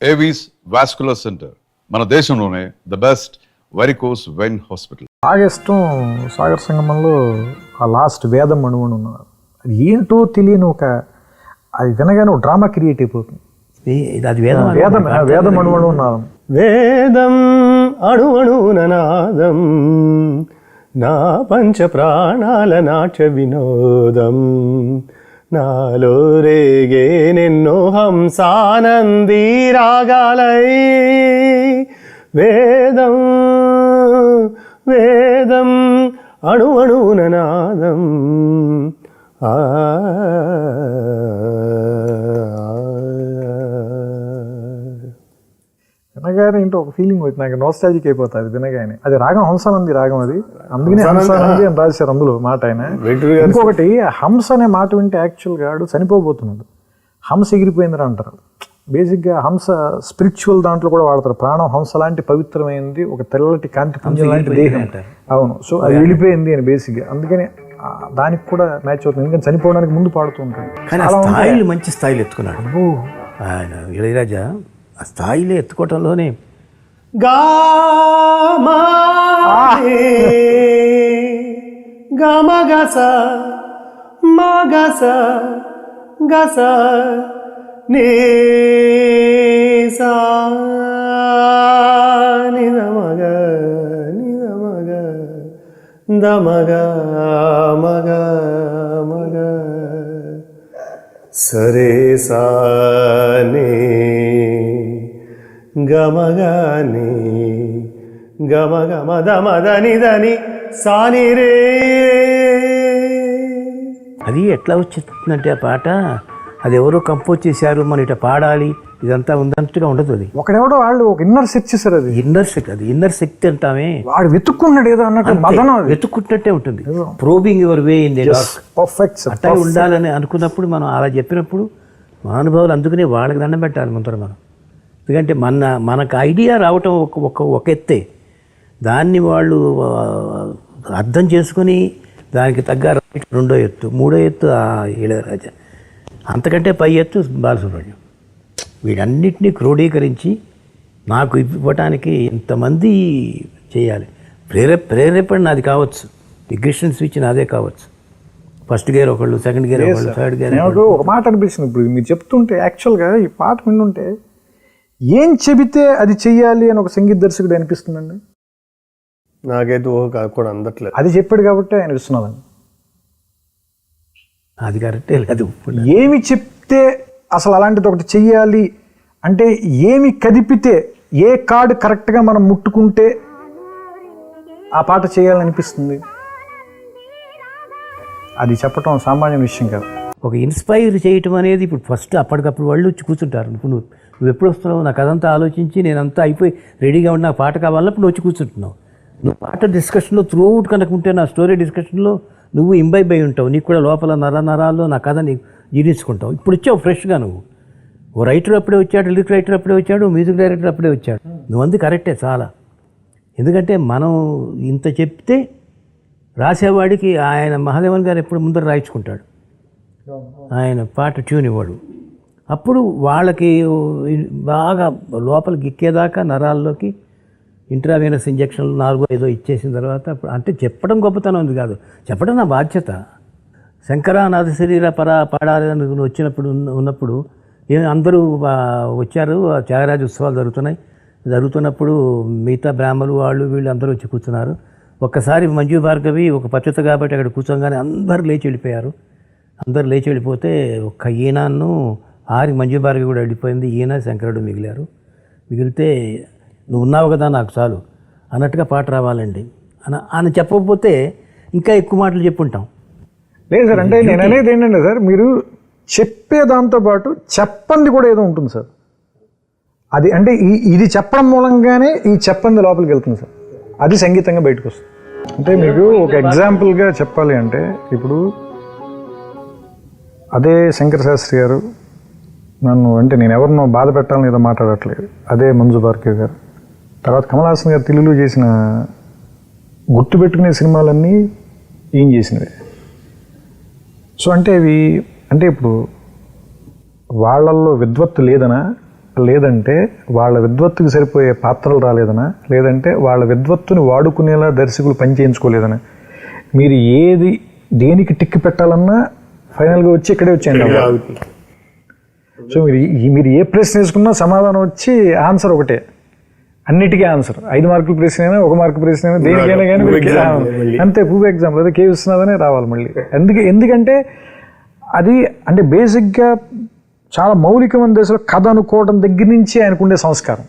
Avis vascular centre మన దేశంలోనే the best varicose vein hospital. బాగా ఇష్టం సాగర్ సంగమంలో ఆ లాస్ట్ వేదం అణువును ఉన్నారు. అది ఏంటో తెలియని అది వినగానే ఒక డ్రామా క్రియేట్ అయిపోతుంది. అది వేదం అణువణు నాదం, వేదం అణువణునాదం నా పంచ ప్రాణాల నాట్య వినోదం నాలో రేగే నిన్నో హంసానందీ రాగాలై వేదం వేదం అణువణునాదం వినగానే ఏంటో ఒక ఫీలింగ్ వచ్చి నాకు నోస్టాలజిక్ అయిపోతుంది వినగానే. అది రాగం హంసానంది రాగం, అది అందుకనే హంసానంది అని రాశారు అందులో మాట ఆయన. ఇంకొకటి హంస అనే మాట వింటే యాక్చువల్గా ఆడు చనిపోబోతున్నాడు, హంస ఎగిరిపోయిందని అంటారు. బేసిక్గా హంస స్పిరిచువల్ దాంట్లో కూడా వాడతారు. ప్రాణం హంస లాంటి పవిత్రమైంది, ఒక తెల్లటి కాంతి పుంజం లాంటి దేహం. అవును, సో అది వెళ్ళిపోయింది అని బేసిక్గా, అందుకని దానికి కూడా మ్యాచ్ అవుతుంది. ఎందుకంటే చనిపోవడానికి ముందు పాడుతూ ఉంటాడు. స్థాయిలు మంచి స్థాయిలు ఎత్తుకున్నాడు ఆయన ఇళయరాజా. ఆ స్థాయిలో ఎత్తుకోవటంలోనే గమగస మగస గస నీసా నిదమగ నిదమగ దమగ మగ మగ సరే సాని గమగని గమగ మద మదని దని సాని రే. అది ఎట్లా వచ్చిందంటే ఆ పాట అది ఎవరో కంపోజ్ చేశారు, మన ఇట పాడాలి ఇదంతా ఉందన్నట్టుగా ఉండదు. అది ఒకడెవడో వాళ్ళు ఒక ఇన్నర్ సెట్ చేశారు. అది ఇన్నర్ శక్తి, అది ఇన్నర్ శక్తి అంటామే. వాడు వెతుక్కున్నాడు ఏదో అన్నట్టు, మదనం వెతుక్కుంటే ఉంటుంది. Probing your way in the dark, perfect అట్లా ఉండాలని అనుకున్నప్పుడు మనం అలా చెప్పినప్పుడు మహానుభావులు అందుకనే వాళ్ళకి దండం పెట్టాలి ముందర మనం. ఎందుకంటే మనకు ఐడియా రావటం ఒక ఎత్తే, దాన్ని వాళ్ళు అర్థం చేసుకుని దానికి తగ్గ రెండో ఎత్తు, మూడో ఎత్తు ఆ ఇళయరాజా, అంతకంటే పై ఎత్తు బాలసుబ్రహ్మణ్యం. వీటన్నిటినీ క్రోడీకరించి నాకు ఇవ్వటానికి ఇంతమంది చేయాలి. ప్రేరేపణ నాది కావచ్చు, ఇగ్నిషన్ స్విచ్ నాదే కావచ్చు. ఫస్ట్ గేర్ ఒకళ్ళు, సెకండ్ గేర్ ఒకళ్ళు, థర్డ్ గేర్. ఒక మాట అనిపిస్తుంది ఇప్పుడు మీరు చెప్తుంటే, యాక్చువల్గా ఈ పాట వింటుంటే ఏం చెబితే అది చెయ్యాలి అని ఒక సంగీత దర్శకుడు అనిపిస్తుందండి. నాకైతే కూడా అందట్లేదు. అది చెప్పాడు కాబట్టి ఆయన ఇస్తున్నాదండి. అది కరెక్టే లేదు. ఏమి చెప్తే అసలు అలాంటిది ఒకటి చెయ్యాలి అంటే, ఏమి కదిపితే, ఏ కార్డు కరెక్ట్గా మనం ముట్టుకుంటే ఆ పాట చేయాలనిపిస్తుంది, అది చెప్పటం సామాన్య విషయం కాదు. ఒక ఇన్స్పైర్ చేయటం అనేది ఇప్పుడు ఫస్ట్ అప్పటికప్పుడు వాళ్ళు వచ్చి కూర్చుంటారు. నువ్వు ఎప్పుడు వస్తున్నావు, నాకు అదంతా ఆలోచించి నేనంతా అయిపోయి రెడీగా ఉన్న పాట కావాలన్నప్పుడు నువ్వు వచ్చి కూర్చుంటున్నావు. నువ్వు పాట డిస్కషన్లో త్రూ అవుట్ కనుకుంటే, నా స్టోరీ డిస్కషన్లో నువ్వు ఇంబైబ్ అయి ఉంటావు. నీకు కూడా లోపల నరాల్లో నా కథ నీకు జీర్ణించుకుంటావు. ఇప్పుడు వచ్చావు ఫ్రెష్గా. నువ్వు ఓ రైటర్ అప్పుడే వచ్చాడు, లిరిక్ రైటర్ అప్పుడే వచ్చాడు, మ్యూజిక్ డైరెక్టర్ అప్పుడే వచ్చాడు. నువ్వు అంది కరెక్టే చాలా. ఎందుకంటే మనం ఇంత చెప్తే రాసేవాడికి ఆయన మహాదేవన్ గారు ఎప్పుడు ముందర రాయించుకుంటాడు, ఆయన పాట ట్యూన్ ఇవ్వడు. అప్పుడు వాళ్ళకి బాగా లోపలికి ఎక్కేదాకా నరాల్లోకి ఇంట్రావీనస్ ఇంజక్షన్లు 4-5 ఇచ్చేసిన తర్వాత అంటే చెప్పడం గొప్పతనం ఉంది కాదు, చెప్పడం నా బాధ్యత. శంకరానాథ శరీర పాడాలి అని ఉన్నప్పుడు అందరూ వచ్చారు. త్యాగరాజ ఉత్సవాలు జరుగుతున్నప్పుడు మిగతా బ్రాహ్మలు వీళ్ళు అందరూ వచ్చి కూర్చున్నారు. ఒక్కసారి మంజు భార్గవి ఒక పచ్చత కాబట్టి అక్కడ కూర్చోగానే అందరూ లేచి వెళ్ళిపోయారు. అందరూ లేచి వెళ్ళిపోతే ఒక్క ఈయనను మంజు భార్గవి కూడా వెళ్ళిపోయింది. ఈయన శంకరుడు మిగిలితే నువ్వు ఉన్నావు కదా నాకు చాలు అన్నట్టుగా పాట రావాలండి అని చెప్పకపోతే ఇంకా ఎక్కువ మాటలు చెప్పుంటాం. లేదు సార్, అంటే నేను అనేది ఏంటంటే సార్, మీరు చెప్పే దాంతోపాటు చెప్పంది కూడా ఏదో ఉంటుంది సార్. అది అంటే ఇది చెప్పడం మూలంగానే ఈ చెప్పంది లోపలికి వెళ్తుంది సార్, అది సంగీతంగా బయటకు వస్తుంది. అంటే మీకు ఒక ఎగ్జాంపుల్గా చెప్పాలి అంటే, ఇప్పుడు అదే శంకర శాస్త్రి గారు నన్ను, అంటే నేను ఎవరినో బాధ పెట్టాలని ఏదో మాట్లాడట్లేదు, అదే మంజు భార్గవి గారు, తర్వాత కమల్ హాసన్ గారు తెలుగులో చేసిన గుర్తుపెట్టుకునే సినిమాలన్నీ ఏం చేసినవి. సో అంటే ఇప్పుడు వాళ్ళల్లో విద్వత్తు లేదనా, లేదంటే వాళ్ళ విద్వత్తుకి సరిపోయే పాత్రలు రాలేదనా, లేదంటే వాళ్ళ విద్వత్తుని వాడుకునేలా దర్శకులు పని చేయించుకోలేదనా, మీరు ఏది దేనికి టిక్కి పెట్టాలన్నా ఫైనల్గా వచ్చి ఇక్కడే వచ్చేయండి. సో మీరు ఏ ప్రశ్న వేసుకున్నా సమాధానం వచ్చి ఆన్సర్ ఒకటే, అన్నిటికీ ఆన్సర్. 5 మార్కుల ప్రశ్న అయినా 1 మార్కు ప్రశ్న అయినా దేనికైనా కానీ అంతే. ప్రూఫ్ ఎగ్జాంపుల్ అదే కే విశ్వనాథనే రావాలి మళ్ళీ. ఎందుకంటే అది అంటే బేసిక్గా చాలా మౌలికమైన దశలో కథ అనుకోవడం దగ్గర నుంచి ఆయనకుండే సంస్కారం.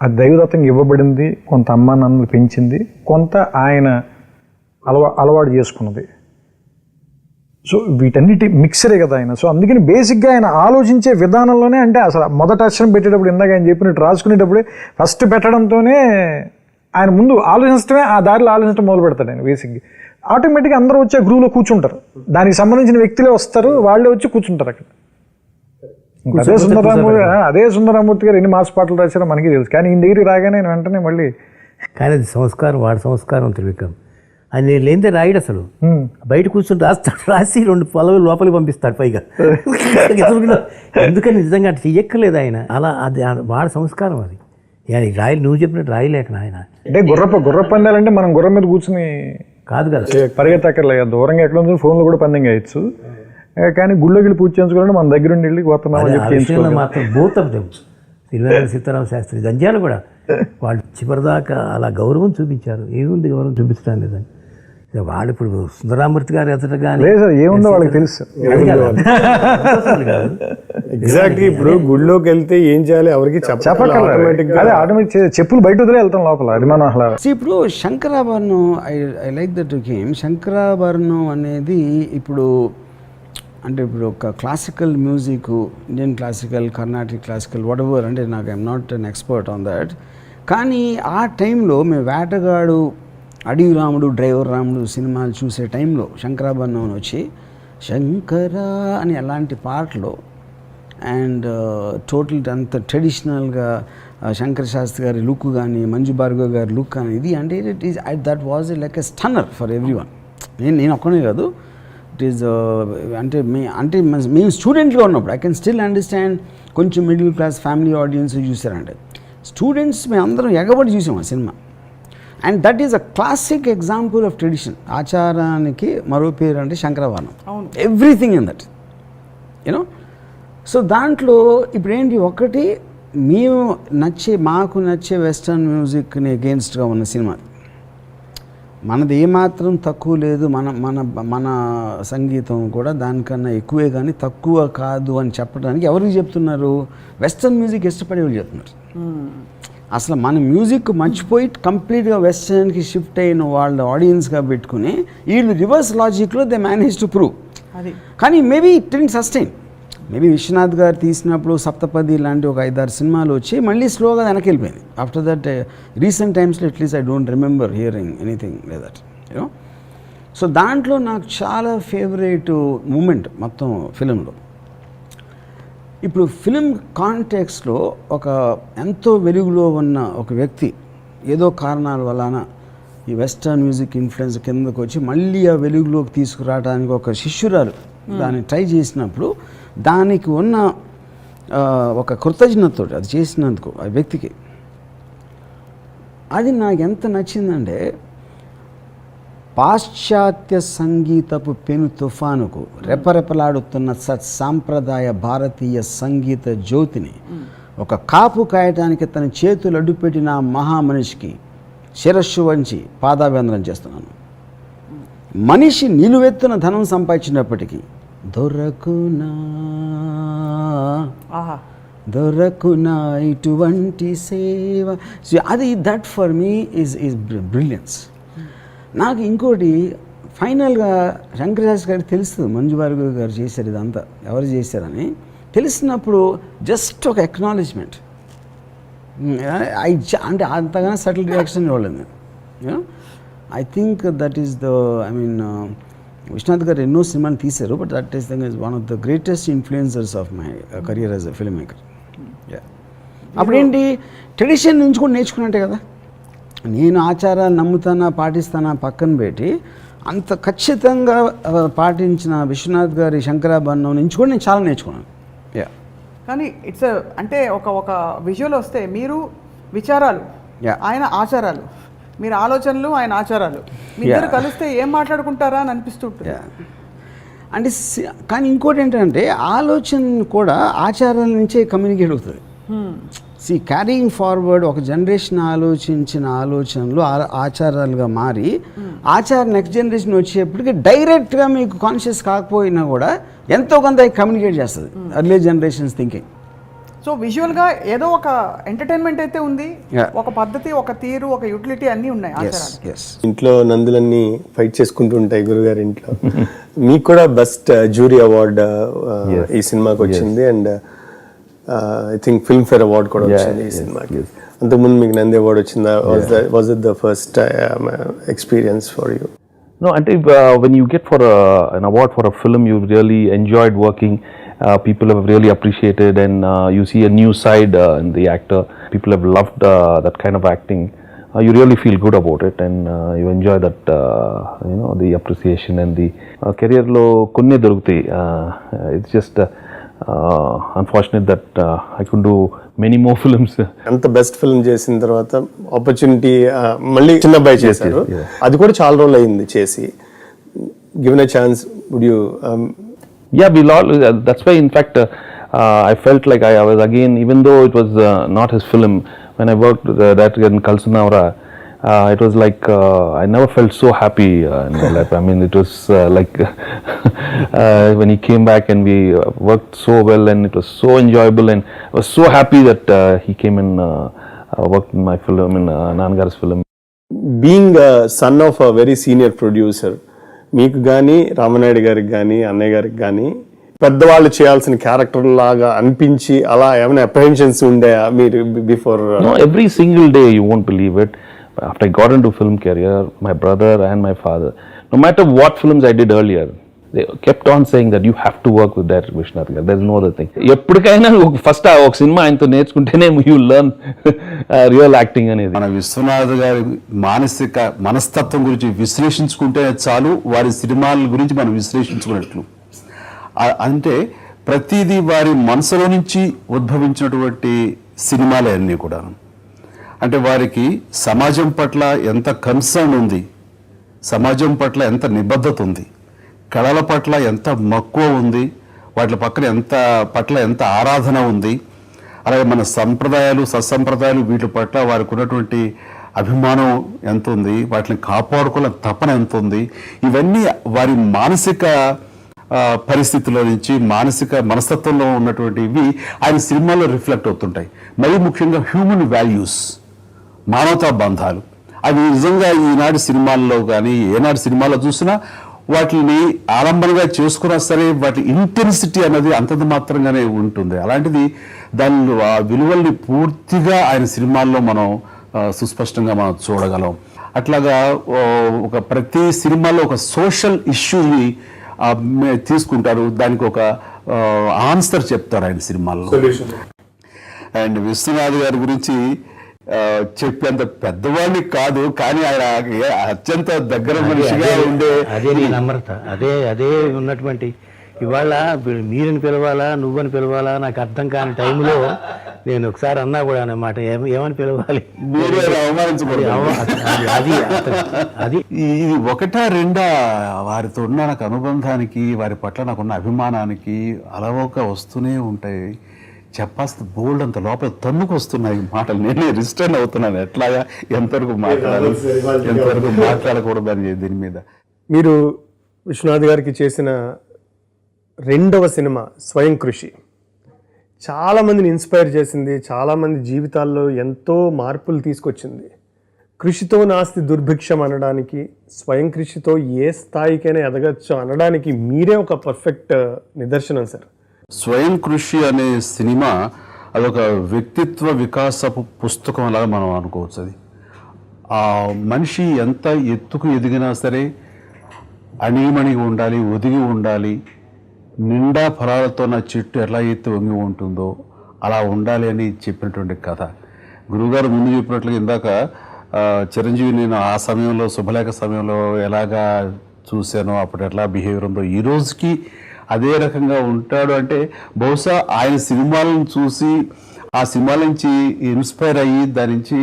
అది దైవదత్తంగా ఇవ్వబడింది, కొంత అమ్మా నాన్నలు పెంచింది, కొంత ఆయన అలవాటు చేసుకున్నది. సో వీటన్నిటి మిక్సరే కదా ఆయన. సో అందుకని బేసిక్గా ఆయన ఆలోచించే విధానంలోనే, అంటే అసలు మొదటి అక్షరం పెట్టేటప్పుడు ఇందాక ఆయన చెప్పినట్టు రాసుకునేటప్పుడే ఫస్ట్ పెట్టడంతోనే ఆయన ముందు ఆలోచించడమే, ఆ దారిలో ఆలోచించడం మొదలు పెడతాడు ఆయన. బేసిక్గా ఆటోమేటిక్గా అందరూ వచ్చే గ్రూవ్లో కూర్చుంటారు, దానికి సంబంధించిన వ్యక్తులే వస్తారు, వాళ్ళే వచ్చి కూర్చుంటారు అక్కడ. అదే సుందరమూర్తి గారు ఎన్ని మాస్ పాటలు రాశారో మనకి తెలుసు, కానీ ఈ దగ్గరికి రాగానే ఆయన వెంటనే మళ్ళీ. కానీ అది సంస్కారం, వాడి సంస్కారం త్రివిక్రమ్. ఆయన లేనిదే రాయడు అసలు, బయట కూర్చొని రాస్తాడు, రాసి 2 పలవలు లోపలికి పంపిస్తాడు పైగా. ఎందుకని నిజంగా అటు చెయ్యక్కర్లేదు ఆయన, అలా అది వాడి సంస్కారం అది. రాయి నువ్వు చెప్పినట్టు రాయలేక ఆయన. అంటే గుర్ర పందాలంటే మనం గుర్రం మీద కూర్చుని కాదు కదా, పరిగెత్తక్కర్లేదు, దూరంగా ఎక్కడ ఉంది ఫోన్లో కూడా పందెం వేయచ్చు. కానీ గుళ్ళోకి వెళ్ళి పూజ చేయించుకోవాలంటే మన దగ్గర ఉండి వెళ్ళి పోతున్నాం మాత్రం భూతం తెలుసు. సిరివెన్నెల సీతారామ శాస్త్రి జంధ్యాలు కూడా వాళ్ళు చివరిదాకా అలా గౌరవం చూపించారు. ఏముంది గౌరవం చూపించడం లేదని. వాళ్ళు ఇప్పుడు సుందరామూర్తి గారు ఎదుట కానీ ఏముందో వాళ్ళకి తెలుసు. ఎగ్జాక్ట్లీ ఇప్పుడు గుళ్ళోకి వెళ్తే ఏం చేయాలి ఎవరికి చెప్పక్కర్లేదు, చెప్పులు బయట వదిలే వెళ్తాం లోపల. అది మనం ఇప్పుడు Shankarabharanam, I like that game. Shankarabharanam అనేది ఇప్పుడు అంటే ఇప్పుడు ఒక classical music, Indian classical, Carnatic classical, whatever, అంటే నాకు I'm not an expert on that. కానీ ఆ టైంలో మేము వేటగాడు, అడవి రాముడు, డ్రైవర్ రాముడు సినిమాలు చూసే టైంలో శంకరాభరణం వచ్చి శంకరా అని అలాంటి పాటలు అండ్ టోటల్ అంత ట్రెడిషనల్గా శంకర శాస్త్రి గారి లుక్ కానీ, మంజు భార్గవ్ గారి లుక్ కానీ, ఇది అంటే it is that was like a stunner for everyone. నేను ఒక్కనే కాదు, ఇట్ ఈస్ అంటే మేము స్టూడెంట్గా ఉన్నప్పుడు ఐ కెన్ స్టిల్ అండర్స్టాండ్. కొంచెం మిడిల్ క్లాస్ ఫ్యామిలీ ఆడియన్స్ చూసారంటే, స్టూడెంట్స్ మేము అందరం ఎగబడి చూసాం ఆ సినిమా. And that is a classic example of tradition. ఆచారానికి మరో పేరు అంటే Sankarabharanam, everything in that you know. So దాంట్లో ఇప్పుడు ఏంటి, ఒకటి మాకు నచ్చే వెస్టర్న్ మ్యూజిక్ని అగేన్స్ట్గా ఉన్న సినిమా. మనది ఏమాత్రం తక్కువ లేదు, మన సంగీతం కూడా దానికన్నా ఎక్కువే కానీ తక్కువ కాదు అని చెప్పడానికి ఎవరికి చెప్తున్నారు? వెస్టర్న్ మ్యూజిక్ ఇష్టపడే వాళ్ళు చెప్తున్నారు. అసలు మన మ్యూజిక్ మర్చిపోయి కంప్లీట్గా వెస్టర్న్కి షిఫ్ట్ అయిన వాళ్ళ ఆడియన్స్గా పెట్టుకుని వీళ్ళు రివర్స్ లాజిక్లో దే మేనేజ్ టు ప్రూవ్. కానీ maybe it didn't sustain. Maybe Vishwanath గారు తీసినప్పుడు సప్తపది లాంటి ఒక 5-6 సినిమాలు వచ్చి మళ్ళీ స్లోగా వెనక్కి వెళ్ళిపోయింది. ఆఫ్టర్ దట్ రీసెంట్ టైమ్స్లో at least I don't remember hearing anything like that you know. So దాంట్లో నాకు చాలా ఫేవరెట్ మూమెంట్ మొత్తం ఫిలింలో, ఇప్పుడు ఫిలిం కాంటెక్స్లో ఒక ఎంతో వెలుగులో ఉన్న ఒక వ్యక్తి ఏదో కారణాల వలన ఈ వెస్టర్న్ మ్యూజిక్ ఇన్ఫ్లుయెన్స్ కిందకు వచ్చి మళ్ళీ ఆ వెలుగులోకి తీసుకురావడానికి ఒక శిష్యురాలు దాన్ని ట్రై చేసినప్పుడు దానికి ఉన్న ఒక కృతజ్ఞతతో అది చేసినందుకు ఆ వ్యక్తికి, అది నాకు ఎంత నచ్చిందంటే, పాశ్చాత్య సంగీతపు పెను తుఫానుకు రెపరెపలాడుతున్న సాంప్రదాయ భారతీయ సంగీత జ్యోతిని ఒక కాపు కాయటానికి తన చేతులు అడ్డుపెట్టిన మహామనిషికి శిరస్సు వంచి పాదాభివందనం చేస్తున్నాను. మనిషి నిలువెత్తున ధనం సంపాదించినప్పటికీ దొరకునా ఇటువంటి సేవ, అది that for me is brilliance. నాకు ఇంకోటి ఫైనల్గా శంకరశాస్త్రి గారికి తెలుస్తుంది మంజు భార్గవ్ గారు చేశారు ఇదంతా, ఎవరు చేశారని తెలిసినప్పుడు జస్ట్ ఒక ఎక్నాలెడ్జ్మెంట్, అంటే అంతగానో సటిల్ రియాక్షన్ ఇవ్వలేదు. I think that is the Vishwanath గారు ఎన్నో సినిమాలు తీశారు, but that is thing is one of the greatest influencers of my career as a filmmaker. అప్పుడేంటి, ట్రెడిషన్ నుంచి కూడా నేర్చుకున్నట్టే కదా. నేను ఆచారాలు నమ్ముతానా పాటిస్తానా పక్కన పెట్టి అంత ఖచ్చితంగా పాటించిన విశ్వనాథ్ గారి శంకరాభరణం నుంచి కూడా నేను చాలా నేర్చుకున్నాను. కానీ ఇట్స్ అంటే ఒక విజువల్ వస్తే మీరు విచారాలు, ఆయన ఆచారాలు, మీరు ఆలోచనలు, ఆయన ఆచారాలు, మీ ఇద్దరు కలిస్తే ఏం మాట్లాడుకుంటారా అని అనిపిస్తుంటుంది. అంటే కానీ ఇంకోటి ఏంటంటే ఆలోచన కూడా ఆచారాల నుంచే కమ్యూనికేట్ అవుతుంది. క్యారీయింగ్ ఫార్వర్డ్ ఒక జనరేషన్ ఆలోచించిన ఆలోచనలు ఆచారాలుగా మారి నెక్స్ట్ జనరేషన్ వచ్చేప్పటికి డైరెక్ట్గా మీకు కాన్షియస్ కాకపోయినా కూడా ఎంతో కొంత కమ్యూనికేట్ చేస్తుంది అర్లీ జనరేషన్స్ థింకింగ్. సో విజువల్గా ఏదో ఒక ఎంటర్టైన్మెంట్ అయితే ఉంది, ఒక పద్ధతి, ఒక తీరు, ఒక యూటిలిటీ అన్నీ ఉన్నాయి ఆచారాలు. ఇంట్లో నందులన్నీ ఫైట్ చేసుకుంటూ ఉంటాయి గురుగారి ఇంట్లో. మీకు కూడా బెస్ట్ జ్యూరీ అవార్డ్ ఈ సినిమాకి వచ్చింది, and I think film fair award కూడా వచ్చింది ఈ సినిమాకి. అంతకుముందు మీకు నంది అవార్డ్ వచ్చిందా? Was it the first experience for you? No, and when you get for an award for a film, you really enjoyed working. People have really appreciated, and you see a new side in the actor. People have loved that kind of acting. You really feel good about it, and you enjoy that, the appreciation and the career lo kunne dorugutayi. It's just unfortunate that I couldn't do many more films. అంత best film చేసిన తర్వాత opportunity మళ్ళీ చిన్న అబ్బాయి చేశారు. అది కూడా చాలా రోజులు అయింది చేసి. Given a chance would you? Yeah, that's why in fact I felt like I was again, even though it was not his film, when I worked that in Kalsunavara, it was like I never felt so happy in my life. I mean, it was like when he came back and we worked so well, and it was so enjoyable, and I was so happy that he came and worked in my film, in Nanagar's film. Being a son of a very senior producer, మీకు కానీ రామనాయుడు గారికి కానీ అన్నయ్య గారికి కానీ పెద్దవాళ్ళు చేయాల్సిన character లాగా అనిపించి అలా ఏమైనా అప్రహెన్షన్స్ ఉండేయా మీరు before? No, every single day, you won't believe it. After I got into film career, my brother and my father, no matter what films I did earlier, they kept on saying that you have to work with that Vishwanath garu. There's no other thing. ఎప్పటికైనా first ఒక cinema ఆయనతో నేర్చుకుంటేనే you learn real acting అనేది. మన విశ్వనాథ్ గారి మనస్తత్వం గురించి విశ్లేషించుకుంటే చాలు, వారి సినిమాల గురించి మనం విశ్లేషించుకున్నట్లు. అంటే ప్రతిదీ వారి మనసులో నుంచి ఉద్భవించినటువంటి సినిమాలే అన్నీ కూడా. అంటే వారికి సమాజం పట్ల ఎంత కన్సర్న్ ఉంది, సమాజం పట్ల ఎంత నిబద్ధత ఉంది, కళల పట్ల ఎంత మక్కువ ఉంది, వాటి పట్ల ఎంత ఆరాధన ఉంది, అలాగే మన సంప్రదాయాలు సత్సంప్రదాయాలు వీటి పట్ల వారికి ఉన్నటువంటి అభిమానం ఎంత ఉంది, వాటిని కాపాడుకోవాలని తపన ఎంత ఉంది, ఇవన్నీ వారి మానసిక పరిస్థితుల్లో నుంచి మనస్తత్వంలో ఉన్నటువంటివి ఆయన సినిమాల్లో రిఫ్లెక్ట్ అవుతుంటాయి. మరీ ముఖ్యంగా హ్యూమన్ వాల్యూస్, మానవతా బంధాలు, అవి నిజంగా ఈనాటి సినిమాల్లో కానీ ఏనాటి సినిమాల్లో చూసినా వాటిని ఆలంబనగా చేసుకున్నా సరే వాటి ఇంటెన్సిటీ అనేది అంతంత మాత్రంగానే ఉంటుంది. అలాంటిది దాని ఆ విలువల్ని పూర్తిగా ఆయన సినిమాల్లో మనం సుస్పష్టంగా మనం చూడగలం. అట్లాగా ఒక ప్రతి సినిమాలో ఒక సోషల్ ఇష్యూని తీసుకుంటారు, దానికి ఒక ఆన్సర్ చెప్తారు ఆయన సినిమాల్లో. అండ్ విశ్వనాథ్ గారి గురించి చెప్పేంత పెద్దవాడిని కాదు, కానీ ఆయన అత్యంత దగ్గర మనిషిగా ఉండే అదే నీ నమ్రత, అదే ఉన్నటువంటి. ఇవాళ మీరని పిలవాలా నువ్వని పిలవాలా నాకు అర్థం కాని టైంలో నేను ఒకసారి అన్నా కూడా అన్నమాట, ఏమని పిలవాలి, అది ఇది ఒకటా రెండా వారితో ఉన్న నాకు అనుబంధానికి, వారి పట్ల నాకున్న అభిమానానికి అలవోక వస్తూనే ఉంటాయి. చెప్పాల్సిన బోల్డ్ అంత లోపల తన్నుకు వస్తున్నాయి మాటలు. నేనే రిస్టర్న్ అవుతున్నాను, ఎట్లాగా ఎంతవరకు మాట్లాడాలి, ఎంతవరకు మాట్లాడకూడదు అని దీని మీద. మీరు విశ్వనాథ్ గారికి చేసిన రెండవ సినిమా స్వయం కృషి చాలామందిని ఇన్స్పైర్ చేసింది, చాలామంది జీవితాల్లో ఎంతో మార్పులు తీసుకొచ్చింది. కృషితో నాస్తి దుర్భిక్షం అనడానికి, స్వయం కృషితో ఏ స్థాయికైనా ఎదగచ్చు అనడానికి మీరే ఒక పర్ఫెక్ట్ నిదర్శనం సార్. స్వయం కృషి అనే సినిమా అదొక వ్యక్తిత్వ వికాసపు పుస్తకం లాగా మనం అనుకోవచ్చు. అది ఆ మనిషి ఎంత ఎత్తుకు ఎదిగినా సరే అణిగిమణిగి ఉండాలి, ఒదిగి ఉండాలి, నిండా ఫలాలతో నా చెట్టు ఎలా ఎత్తి వంగి ఉంటుందో అలా ఉండాలి అని చెప్పినటువంటి కథ. గురువుగారు ముందు చెప్పినట్లుగా ఇందాక చిరంజీవి నేను ఆ సమయంలో శుభలేఖ సమయంలో ఎలాగా చూశానో, అప్పుడు ఎట్లా బిహేవియర్ ఉందో, ఈ రోజుకి అదే రకంగా ఉంటాడు అంటే బహుశా ఆయన సినిమాలను చూసి ఆ సినిమాల నుంచి ఇన్స్పైర్ అయ్యి దాని నుంచి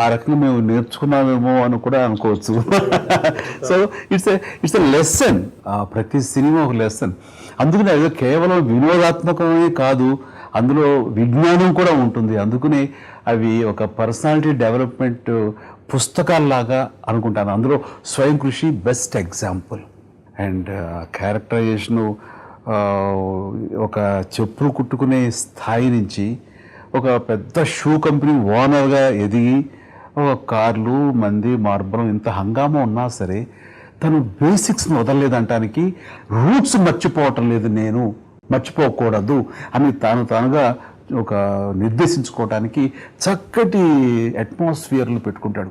ఆ రకంగా మేము నేర్చుకున్నామేమో అని కూడా అనుకోవచ్చు. సో ఇట్స్ ఎ లెసన్, ప్రతి సినిమా ఒక లెసన్. అందుకనే అది కేవలం వినోదాత్మకమే కాదు, అందులో విజ్ఞానం కూడా ఉంటుంది. అందుకనే అవి ఒక పర్సనాలిటీ డెవలప్మెంట్ పుస్తకాల్లాగా అనుకుంటాను. అందులో స్వయం కృషి బెస్ట్ ఎగ్జాంపుల్. అండ్ క్యారెక్టరైజేషను ఒక చెప్పులు కుట్టుకునే స్థాయి నుంచి ఒక పెద్ద షూ కంపెనీ ఓనర్గా ఎదిగి ఒక కార్లు మంది మార్బలం ఇంత హంగామా ఉన్నా సరే తను బేసిక్స్ని వదలలేదంటానికి, రూట్స్ మర్చిపోవటం లేదు, నేను మర్చిపోకూడదు అని తానుగా ఒక నిర్దేశించుకోవటానికి చక్కటి అట్మాస్ఫియర్లు పెట్టుకుంటాడు.